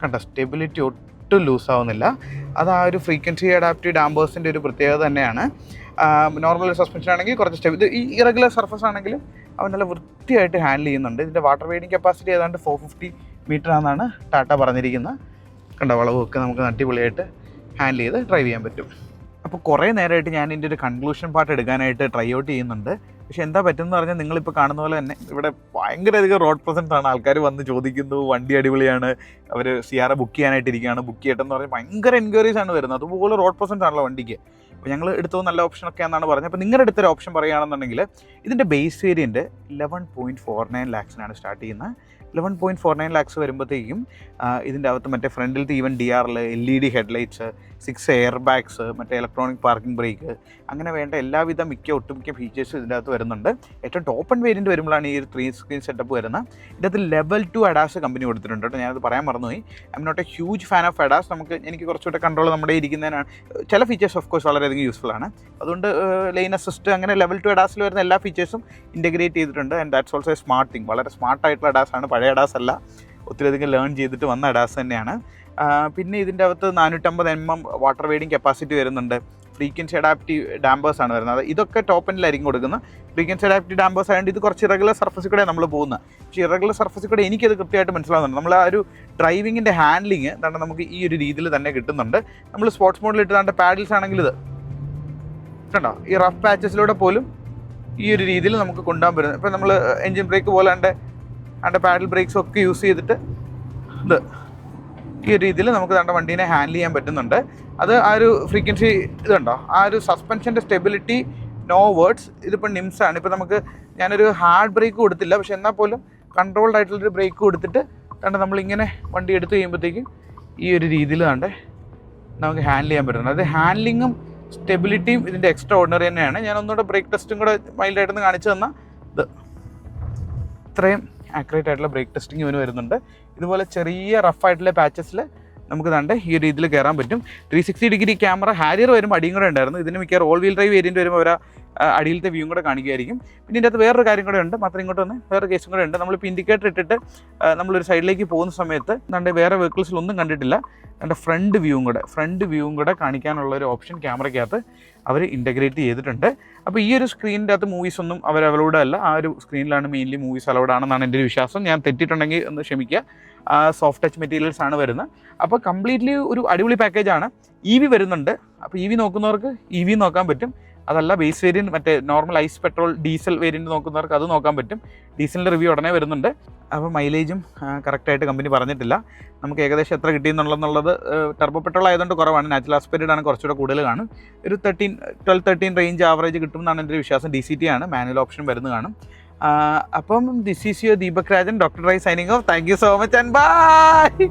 കണ്ടോ, സ്റ്റെബിലിറ്റി ഒട്ടും ലൂസാവുന്നില്ല. അത് ആ ഒരു ഫ്രീക്വൻസി അഡാപ്റ്റീവ് ഡാമ്പേഴ്സിൻ്റെ ഒരു പ്രത്യേകത തന്നെയാണ്. നോർമൽ സസ്പെൻഷൻ ആണെങ്കിൽ കുറച്ച് ഇത് ഈ ഇറഗുലർ സർഫസ് ആണെങ്കിലും അവൻ നല്ല വൃത്തിയായിട്ട് ഹാൻഡിൽ ചെയ്യുന്നുണ്ട്. ഇതിൻ്റെ വാട്ടർ വെയ്റ്റിംഗ് കപ്പാസിറ്റി ഏതാണ്ട് 450 മീറ്റർ ആണെന്നാണ് ടാറ്റ പറഞ്ഞിരിക്കുന്നത്. കണ്ട വളവൊക്കെ നമുക്ക് അടിപൊളിയായിട്ട് ഹാൻഡിൽ ചെയ്ത് ഡ്രൈവ് ചെയ്യാൻ പറ്റും. അപ്പോൾ കുറേ നേരമായിട്ട് ഞാൻ ഇതിൻ്റെ ഒരു കൺക്ലൂഷൻ പാർട്ട് എടുക്കാനായിട്ട് ട്രൈ ഔട്ട് ചെയ്യുന്നുണ്ട്. പക്ഷേ എന്താ പറ്റുമെന്ന് പറഞ്ഞാൽ നിങ്ങളിപ്പോൾ കാണുന്ന പോലെ തന്നെ ഇവിടെ ഭയങ്കരധികം റോഡ് പ്രസൻസ് ആണ്. ആൾക്കാർ വന്ന് ചോദിക്കുന്നു, വണ്ടി അടിപൊളിയാണ്, അവർ സിയാറ ബുക്ക് ചെയ്യാനായിട്ടിരിക്കുകയാണ്, ബുക്ക് ചെയ്യട്ടെന്ന് പറഞ്ഞാൽ ഭയങ്കര എൻക്വയറീസ് ആണ് വരുന്നത്. അതുപോലെ റോഡ് പ്രസൻസ് ആണല്ലോ വണ്ടിക്ക്. അപ്പോൾ ഞങ്ങൾ എടുത്തത് നല്ല ഓപ്ഷനൊക്കെ എന്നാണ് പറഞ്ഞത്. അപ്പോൾ നിങ്ങളുടെ അടുത്തൊരു ഓപ്ഷൻ പറയുകയാണെന്നുണ്ടെങ്കിൽ ഇതിൻ്റെ ബേസ് വേരിയൻറ്റ് 11.49 lakhs സ്റ്റാർട്ട് ചെയ്യുന്നത്. 11.49 lakhs വരുമ്പോഴത്തേക്കും ഇതിൻ്റെ അകത്ത് മറ്റേ ഫ്രണ്ടിലത്തെ even DRL, LED headlights, 6 air bags, മറ്റേ ഇലക്ട്രോണിക് പാർക്കിംഗ് ബ്രേക്ക്, അങ്ങനെ വേണ്ട എല്ലാവിധ ഒട്ടുമിക്ക ഫീച്ചേഴ്സും ഇതിൻ്റെ അകത്ത് വരുന്നുണ്ട്. ഏറ്റവും ടോപ്പ് ആൻഡ് വേരിയൻറ്റ് വരുമ്പോഴാണ് ഈ ഒരു 3 screen സെറ്റപ്പ് വരുന്നത്. ഇതിൻ്റെ അകത്ത് ലെവൽ 2 ADAS കമ്പനി കൊടുത്തിട്ടുണ്ട് കേട്ടോ. ഞാനത് പറയാൻ മറന്നുപോയി. I'm not a huge fan of ADAS. എനിക്ക് കുറച്ചുകൂടെ കൺട്രോൾ നമ്മുടെ ഇരിക്കുന്നതിനാണ്. ചില ഫീച്ചേഴ്സ് ഓഫ് കോഴ്സ് വളരെയധികം യൂസ്ഫുൾ ആണ്. അതുകൊണ്ട് ലെയിൻ അസിസ്റ്റ് അങ്ങനെ ലെവൽ 2 ADASൽ വരുന്ന എല്ലാ ഫീച്ചേഴ്സും ഇൻറ്റഗ്രേറ്റ് ചെയ്തിട്ടുണ്ട്. And that's also a smart thing. വളരെ സ്മാർട്ടായിട്ടുള്ള ADAS ആണ്, പഴയ ADAS അല്ല, ഒത്തിരിയധികം ലേൺ ചെയ്തിട്ട് വന്ന ADAS തന്നെയാണ്. പിന്നെ ഇതിൻ്റെ അകത്ത് 450 mm വാട്ടർ വെയ്ഡിങ് കപ്പാസിറ്റി വരുന്നുണ്ട്. ഫ്രീക്വൻസി അഡാപ്റ്റീവ് ഡാമ്പേഴ്സ് ആണ് വരുന്നത്. ഇതൊക്കെ ടോപ്പ് എൻഡിലായിരിക്കും കൊടുക്കുന്നത്. ഫ്രീക്വൻസി അഡാപ്റ്റീവ് ഡാമ്പേഴ്സ് ആയതുകൊണ്ട് ഇത് കുറച്ച് ഇറഗുലർ സർഫസിൽ കൂടെ നമ്മൾ പോകുന്നത്. പക്ഷേ ഇറഗുലർ സർഫസിൽ കൂടെ എനിക്കത് കൃത്യമായിട്ട് മനസ്സിലാവുന്നുണ്ട്. നമ്മൾ ആ ഒരു ഡ്രൈവിങ്ങിൻ്റെ ഹാൻഡ്ലിങ് എന്താണ് നമുക്ക് ഈ ഒരു രീതിയിൽ തന്നെ കിട്ടുന്നുണ്ട്. നമ്മൾ സ്പോർട്സ് മോഡിൽ ഇട്ട് പാഡിൽസ് ആണെങ്കിൽ ഇത് കണ്ടോ, ഈ റഫ് പാച്ചസിലൂടെ പോലും ഈ ഒരു രീതിയിൽ നമുക്ക് കൊണ്ടുപോകാൻ പറ്റുന്നത്. ഇപ്പോൾ നമ്മൾ എൻജിൻ ബ്രേക്ക് പോലെ അതിൻ്റെ പാഡൽ ബ്രേക്സ് ഒക്കെ യൂസ് ചെയ്തിട്ട് ഇത് ഈ ഒരു രീതിയിൽ നമുക്ക് നമ്മുടെ വണ്ടീനെ ഹാൻഡിൽ ചെയ്യാൻ പറ്റുന്നുണ്ട്. അത് ആ ഒരു ഫ്രീക്വൻസി ഇതുണ്ടോ, ആ ഒരു സസ്പെൻഷൻ്റെ സ്റ്റെബിലിറ്റി നോ വേർഡ്സ്. ഇതിപ്പോൾ നിംസാണ്. ഇപ്പോൾ ഞാനൊരു ഹാർഡ് ബ്രേക്ക് കൊടുത്തില്ല, പക്ഷെ എന്നാൽ പോലും കൺട്രോൾഡ് ആയിട്ടുള്ളൊരു ബ്രേക്ക് കൊടുത്തിട്ട് നമ്മളിങ്ങനെ വണ്ടി എടുത്ത് കഴിയുമ്പോഴത്തേക്കും ഈ ഒരു രീതിയിൽ നമുക്ക് ഹാൻഡിൽ ചെയ്യാൻ പറ്റുന്നുണ്ട്. അത് ഹാൻഡ്ലിങ്ങും സ്റ്റെബിലിറ്റിയും ഇതിൻ്റെ എക്സ്ട്രാ ഓർഡിനറി തന്നെയാണ്. ഞാൻ ഒന്നുകൂടെ ബ്രേക്ക് ടെസ്റ്റും കൂടെ മൈൽഡായിട്ടൊന്ന് കാണിച്ചു തന്നാൽ ഇത് ഇത്രയും ആക്യുറേറ്റ് ആയിട്ടുള്ള ബ്രേക്ക് ടെസ്റ്റിംഗ് ഇവന് വരുന്നുണ്ട്. ഇതുപോലെ ചെറിയ റഫായിട്ടുള്ള പാച്ചസിൽ നമുക്ക് ഈ ഒരു രീതിയിൽ കയറാൻ പറ്റും. 360 ഡിഗ്രി ക്യാമറ. ഹാരിയർ വരുമ്പോൾ അടിയും കൂടെ ഉണ്ടായിരുന്നു. ഇതിന് മിക്ക ഓൾ വീൽ ഡ്രൈവ് വേരിയൻറ്റ് വരുമ്പോൾ അവർ അടിയിലത്തെ വ്യൂ കൂടെ കാണിക്കുമായിരിക്കും. പിന്നെ ഇതിൻ്റെ അകത്ത് വേറൊരു കാര്യം കൂടെ ഉണ്ട്, മാത്രം ഇങ്ങോട്ട് വന്ന് വേറൊരു കേസും കൂടെ ഉണ്ട്. നമ്മളിപ്പോൾ ഇൻഡിക്കേറ്റർ ഇട്ടിട്ട് നമ്മളൊരു സൈഡിലേക്ക് പോകുന്ന സമയത്ത് വേറെ വെഹിക്കിൾസിലൊന്നും കണ്ടിട്ടില്ല, ഫ്രണ്ട് വ്യൂവും കൂടെ കാണിക്കാനുള്ള ഒരു ഓപ്ഷൻ ക്യാമറയ്ക്കകത്ത് അവർ ഇൻ്റഗ്രേറ്റ് ചെയ്തിട്ടുണ്ട്. അപ്പോൾ ഈ ഒരു സ്ക്രീനിൻ്റെ അകത്ത് മൂവീസ് ഒന്നും അവർ അവലോഡ് അല്ല, ആ ഒരു സ്ക്രീനിലാണ് മെയിൻലി മൂവീസ് അലൗഡ് ആണെന്നാണ് എൻ്റെ ഒരു വിശ്വാസം. ഞാൻ തെറ്റിയിട്ടുണ്ടെങ്കിൽ ഒന്ന് ക്ഷമിക്കുക. സോഫ്റ്റ് ടച്ച് മെറ്റീരിയൽസ് ആണ് വരുന്നത്. അപ്പോൾ കംപ്ലീറ്റ്ലി ഒരു അടിപൊളി പാക്കേജാണ്. EV വരുന്നുണ്ട്. അപ്പോൾ EV നോക്കുന്നവർക്ക് EV നോക്കാൻ പറ്റും. അതല്ല ബേസ് വേരിയൻറ്റ് മറ്റേ normal ICE petrol diesel variant നോക്കുന്നവർക്ക് അത് നോക്കാൻ പറ്റും. ഡീസലിൻ്റെ റിവ്യൂ ഉടനെ വരുന്നുണ്ട്. അപ്പോൾ മൈലേജും കറക്റ്റായിട്ട് കമ്പനി പറഞ്ഞിട്ടില്ല. നമുക്ക് ഏകദേശം എത്ര കിട്ടിയെന്നുള്ളത് ടർബോ പെട്രോൾ ആയതുകൊണ്ട് കുറവാണ്. നാച്ചുറൽ ആസ്പിരിഡ് ആണ്, കുറച്ചുകൂടെ കൂടുതൽ കാണും. ഒരു 12-13 റേഞ്ച് ആവറേജ് കിട്ടുമെന്നാണ് എൻ്റെ ഒരു വിശ്വാസം. DCT ആണ്, മാനുവൽ ഓപ്ഷൻ വരുന്നത് കാണും. അപ്പം this is your Deepak Rajan, doctor drive signing off. Thank you so much and by.